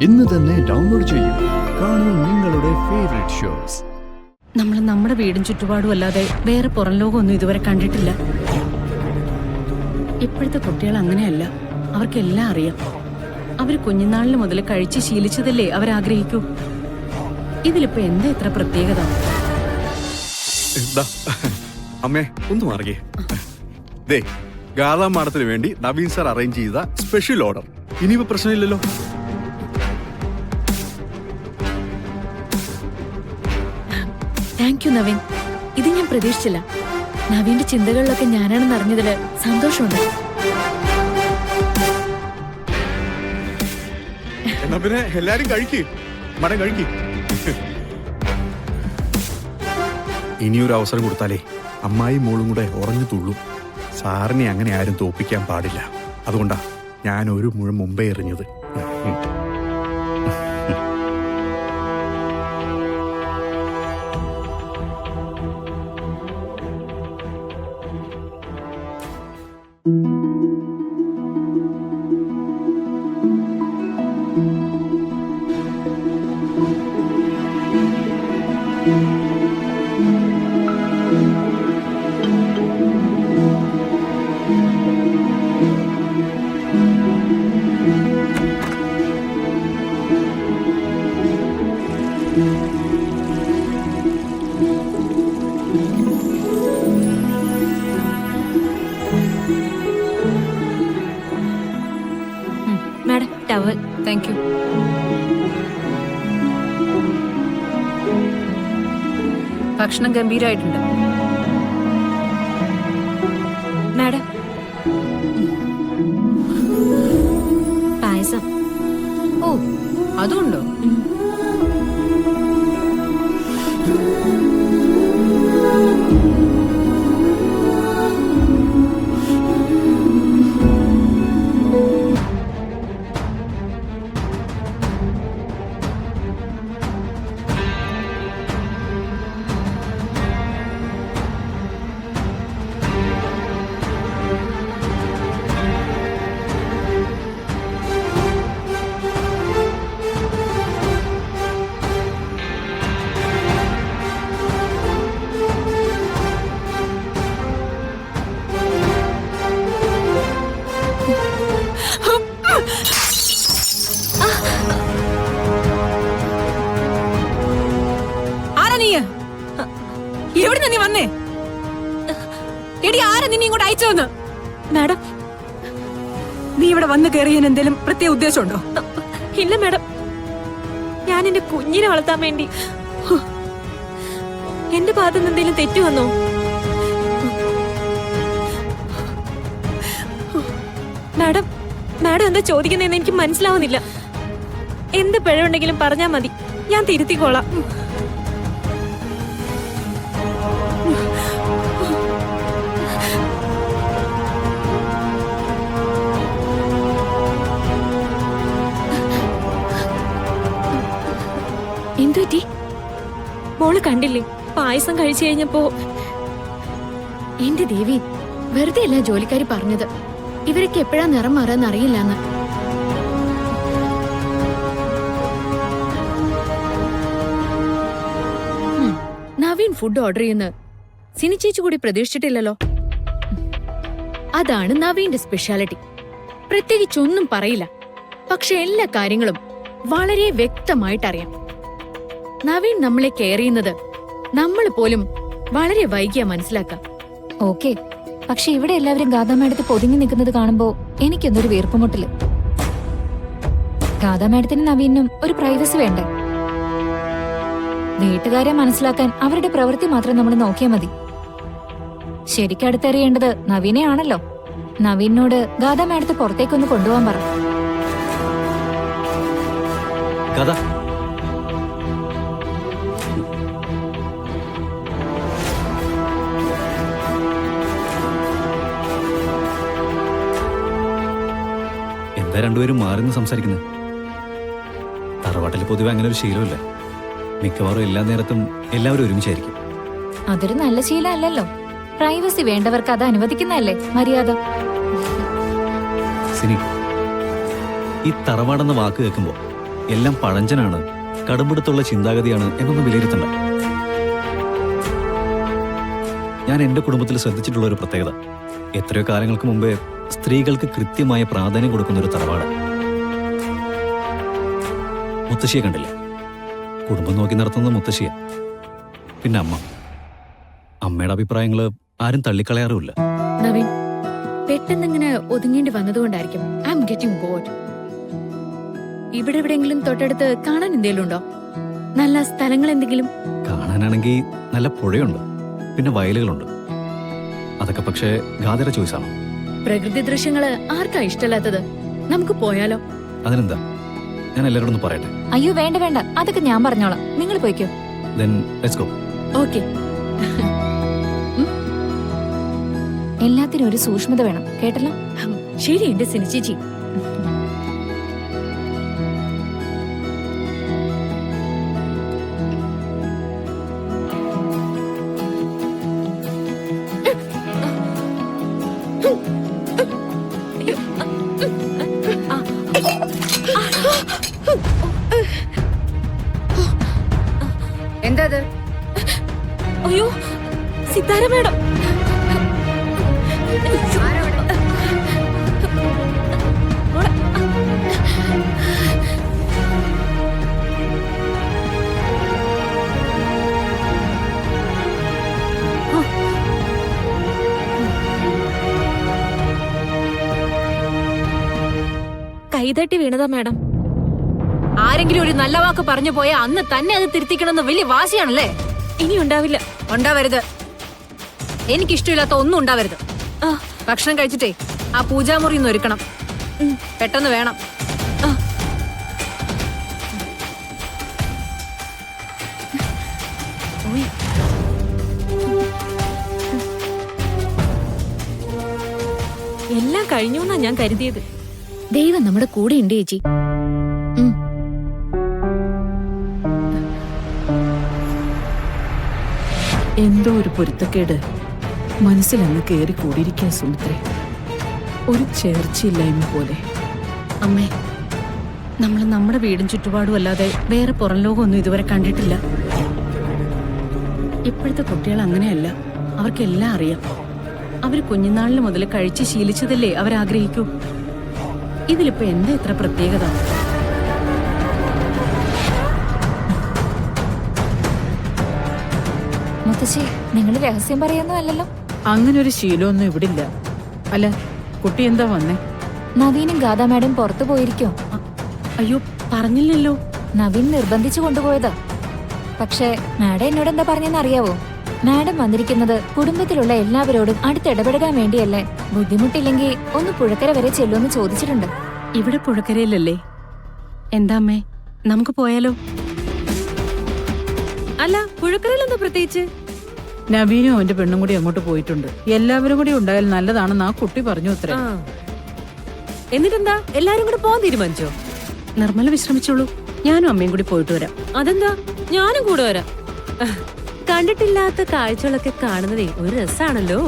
ഇന്ന് തന്നെ ഡൗൺലോഡ് ചെയ്യൂ. കാണൂ നിങ്ങളുടെ ഫേവറേറ്റ് ഷോസ്. നമ്മൾ നമ്മുടെ വീടും ചുറ്റുപാടും അല്ലാതെ വേറെ പുറം ലോകമൊന്നും ഇതുവരെ കണ്ടിട്ടില്ല. ഇപ്പോഴത്തെ കുട്ടികൾ അങ്ങനെയല്ല, അവർക്കെല്ലാം അറിയാം. അവർ കുഞ്ഞുനാളിന് മുതൽ കഴിച്ച് ശീലിച്ചതല്ലേ അവരാഗ്രഹിക്കൂ. ഇതിലിപ്പോ എന്താ ഇത്ര പ്രത്യേകത? അമ്മേ ഒന്ന് മാറിയേ. ദേ ഗാഥാ മാഡത്തിന് വേണ്ടി നവീൻ സാർ അറേഞ്ച് ചെയ്ത സ്പെഷ്യൽ ഓർഡർ. ഇനിയിപ്പോ പ്രശ്നമില്ലല്ലോ. Thank you Naveen. ഇത് ഞാൻ പ്രതീക്ഷിച്ചില്ല. നവീന്റെ ചിന്തകളിലൊക്കെ ഞാനാണെന്ന് അറിഞ്ഞതില് സന്തോഷമുണ്ട്. എന്നാ പിന്നെ എല്ലാരും കഴിക്ക്, മടം കഴിക്ക്. ഇനിയൊരു അവസരം കൊടുത്താലേ അമ്മായി മോളും കൂടെ ഉറഞ്ഞു തുള്ളും. സാറിനെ അങ്ങനെ ആരും തോപ്പിക്കാൻ പാടില്ല. അതുകൊണ്ടാ ഞാൻ ഒരു മുഴം മുമ്പേ എറിഞ്ഞത്. Madam towel. Thank you. ഭക്ഷണം ഗംഭീരമായിട്ടുണ്ട്. മാഡം പായസം. ഓ, അതുണ്ടോ? എവിടെ നീ വന്നേ? എടി ആരാ നിന്നെ ഇങ്ങോട്ട് അയച്ചോന്ന്? മാഡം നീ ഇവിടെ വന്ന് കയറിയതിന് എന്തെങ്കിലും പ്രത്യേക ഉദ്ദേശമുണ്ടോ? ഇല്ല മാഡം, ഞാൻ എന്റെ കുഞ്ഞിനെ വളർത്താൻ വേണ്ടി. എന്റെ ഭാഗത്തുനിന്ന് എന്തെങ്കിലും തെറ്റു വന്നോ? മാഡം മാഡം എന്താ ചോദിക്കുന്നതെന്ന് എനിക്ക് മനസ്സിലാവുന്നില്ല. എന്ത് പിഴവുണ്ടെങ്കിലും പറഞ്ഞാൽ മതി, ഞാൻ തിരുത്തിക്കോളാം. എന്തുപറ്റി? മോള് കണ്ടില്ലേ പായസം കഴിച്ചു കഴിഞ്ഞപ്പോ? എന്റെ ദേവി, വെറുതെ അല്ല ജോലിക്കാരി പറഞ്ഞത്. ഇവരൊക്കെ എപ്പോഴാ നിറം മാറാന്ന് അറിയില്ലെന്ന്. നവീൻ ഫുഡ് ഓർഡർ ചെയ്യുന്ന സിനി ചേച്ചി കൂടി പ്രതീക്ഷിച്ചിട്ടില്ലല്ലോ. അതാണ് നവീന്റെ സ്പെഷ്യാലിറ്റി. പ്രത്യേകിച്ചൊന്നും പറയില്ല, പക്ഷെ എല്ലാ കാര്യങ്ങളും വളരെ വ്യക്തമായിട്ട് അറിയാം. നവീൻ നമ്മളെ കെയർ ചെയ്യുന്നത് നമ്മൾ പോലും വളരെ വൈകിയാ മനസ്സിലാക്കാം. ഓക്കെ, പക്ഷെ ഇവിടെ എല്ലാവരും ഗാഥാ മാഡത്തെ പൊതിഞ്ഞു നിൽക്കുന്നത് കാണുമ്പോ എനിക്കെന്തൊരു വീർപ്പുമുട്ടല്. ഗാഥാ മാഡത്തിന് നവീനും ഒരു പ്രൈവസി വേണ്ടേ? വീട്ടുകാരെ മനസ്സിലാക്കാൻ അവരുടെ പ്രവൃത്തി മാത്രം നമ്മൾ നോക്കിയാൽ മതി. ശരിക്കും അടുത്തറിയേണ്ടത് നവീനെ ആണല്ലോ. നവീനോട് ഗാഥാ മാഡത്തെ പുറത്തേക്കൊന്ന് കൊണ്ടുപോകാൻ പറ. എന്താ രണ്ടുപേരും മാറിന്ന് സംസാരിക്കുന്നത്? തറവാട്ടിൽ പൊതുവെ അങ്ങനെ ഒരു ശീലമില്ല. മിക്കവാറും എല്ലാ നേരത്തും എല്ലാവരും ഒരുമിച്ചായിരിക്കും. അതൊരു നല്ല ശീലമല്ലല്ലോ. പ്രൈവസി വേണ്ടവർക്ക് അത് അനുവദിക്കുന്നതല്ലേ മര്യാദ. സിനി, ഈ തറവാടെന്ന വാക്ക് കേൾക്കുമ്പോൾ എല്ലാം പഴഞ്ചനാണ്, കടുംപിടുത്തുള്ള ചിന്താഗതിയാണ് എന്നൊന്നും വിലയിരുത്തണ്ട. ഞാൻ എന്റെ കുടുംബത്തിൽ ശ്രദ്ധിച്ചിട്ടുള്ള ഒരു പ്രത്യേകത, എത്രയോ കാലങ്ങൾക്ക് മുമ്പേ സ്ത്രീകൾക്ക് കൃത്യമായ പ്രാധാന്യം കൊടുക്കുന്ന ഒരു തറവാട്. മുത്തശ്ശിയെ കണ്ടില്ലേ? കുടുംബം നോക്കി നടത്തുന്നത് മുത്തശ്ശിയ. പിന്നെ അമ്മയുടെ അഭിപ്രായങ്ങൾ ആരും തള്ളിക്കളയാറുമില്ല. നവീൻ, പെട്ടെന്നിങ്ങനെ ഒതുങ്ങേണ്ടി വന്നതുകൊണ്ടായിരിക്കും ഐ എം ഗെറ്റിംഗ് ബോർഡ്. ഇവിടെ എവിടെയെങ്കിലും തൊട്ടടുത്ത് കാണാൻ എന്തെങ്കിലും ഉണ്ടോ? നല്ല സ്ഥലങ്ങൾ എന്തെങ്കിലും? കാണാനാണെങ്കിൽ നല്ല പുഴയുണ്ട്, പിന്നെ വയലുകളുണ്ട്. അതൊക്കെ പക്ഷേ ഗാദയുടെ ചോയ്സാണ്. പ്രകൃതി ദൃശ്യങ്ങള് ആർക്കാ ഇഷ്ടമല്ലാത്തത്? നമുക്ക് പോയാലോ? അതിനെന്താ, ഞാൻ എല്ലാവരോടും ഒന്ന് പറയട്ടെ. അയ്യോ വേണ്ട വേണ്ട, അതൊക്കെ ഞാൻ പറഞ്ഞോളാം, നിങ്ങൾ പോയിക്കോ. Then let's go. ഓക്കെ. എല്ലാത്തിനും ഒരു സൂക്ഷ്മത വേണം, കേട്ടല്ലോ? ശരി എന്റെ സിനിച്ചേച്ചി. എന്താ? അയ്യോ സിത്താര മേഡം. കൈതട്ടി വീണതാ മാഡം. ആരെങ്കിലും ഒരു നല്ല വാക്ക് പറഞ്ഞു പോയ അന്ന് തന്നെ അത് തിരുത്തിക്കണമെന്ന് വലിയ വാശിയാണല്ലേ? ഇനി ഉണ്ടാവില്ല. ഉണ്ടാവരുത്. എനിക്കിഷ്ടമില്ലാത്ത ഒന്നും ഉണ്ടാവരുത്. ഭക്ഷണം കഴിച്ചിട്ടേ ആ പൂജാമുറി ഒന്ന് ഒരുക്കണം. പെട്ടെന്ന് വേണം. എല്ലാം കഴിഞ്ഞു എന്നാ ഞാൻ കരുതിയത്. ദൈവം നമ്മുടെ കൂടെ ഉണ്ട് ചേച്ചി. എന്തോ ഒരു പൊരുത്തക്കേട് മനസ്സിലങ്ങ് കയറി കൂടിയിരിക്കാൻ സുമിത്രേ. ഒരു ചേർച്ചയില്ലായ്മ പോലെ. അമ്മേ, നമ്മൾ നമ്മുടെ വീടും ചുറ്റുപാടും അല്ലാതെ വേറെ പുറം ലോകമൊന്നും ഇതുവരെ കണ്ടിട്ടില്ല. ഇപ്പോഴത്തെ കുട്ടികൾ അങ്ങനെയല്ല. അവർക്കെല്ലാം അറിയാം. അവർ കുഞ്ഞുനാളിന് മുതൽ കഴിച്ച് ശീലിച്ചതല്ലേ അവരാഗ്രഹിക്കൂ. ഇതിലിപ്പോ എന്താ ഇത്ര പ്രത്യേകത? മുത്തശ്ശി, നിങ്ങൾ രഹസ്യം പറയുന്നോ അല്ലല്ലോ? അങ്ങനെ ഒരു ശീലമൊന്നും ഇവിടില്ല. അല്ല, കുട്ടി എന്താ വന്നേ? നവീനും ഗാഥ മാഡം പുറത്തു പോയിരിക്കോ? അയ്യോ, പറഞ്ഞില്ലല്ലോ. നവീൻ നിർബന്ധിച്ചു കൊണ്ടുപോയതാ. പക്ഷേ മാഡം എന്നോട് എന്താ പറഞ്ഞെന്ന് അറിയാവോ? മാഡം വന്നിരിക്കുന്നത് കുടുംബത്തിലുള്ള എല്ലാവരോടും അടുത്തിടപെടാൻ വേണ്ടിയല്ലേ. ബുദ്ധിമുട്ടില്ലെങ്കിൽ ഒന്ന് പുഴക്കര വരെ ചെല്ലുമെന്ന് ചോദിച്ചിട്ടുണ്ട്. ഇവിടെ പുഴക്കരയിലല്ലേ? എന്താ അമ്മേ, നമുക്ക് പോയാലോ? അല്ല, പുഴക്കരയിൽ എന്താ പ്രത്യേകിച്ച്? നവീനും അവന്റെ പെണ്ണും കൂടി അങ്ങോട്ട് പോയിട്ടുണ്ട്. എല്ലാവരും കൂടി ഉണ്ടായാൽ നല്ലതാണെന്ന് ആ കുട്ടി പറഞ്ഞു. അത്ര എന്നിട്ടെന്താ, എല്ലാരും കൂടെ പോകാൻ തീരുമാനിച്ചോ? നിർമ്മല വിശ്രമിച്ചോളൂ, ഞാനും അമ്മയും കൂടി പോയിട്ട് വരാം. അതെന്താ, ഞാനും കൂടെ വരാം. കണ്ടിട്ടില്ലാത്ത കാഴ്ചകളൊക്കെ കാണുന്നതേ ഒരു രസാണല്ലോ.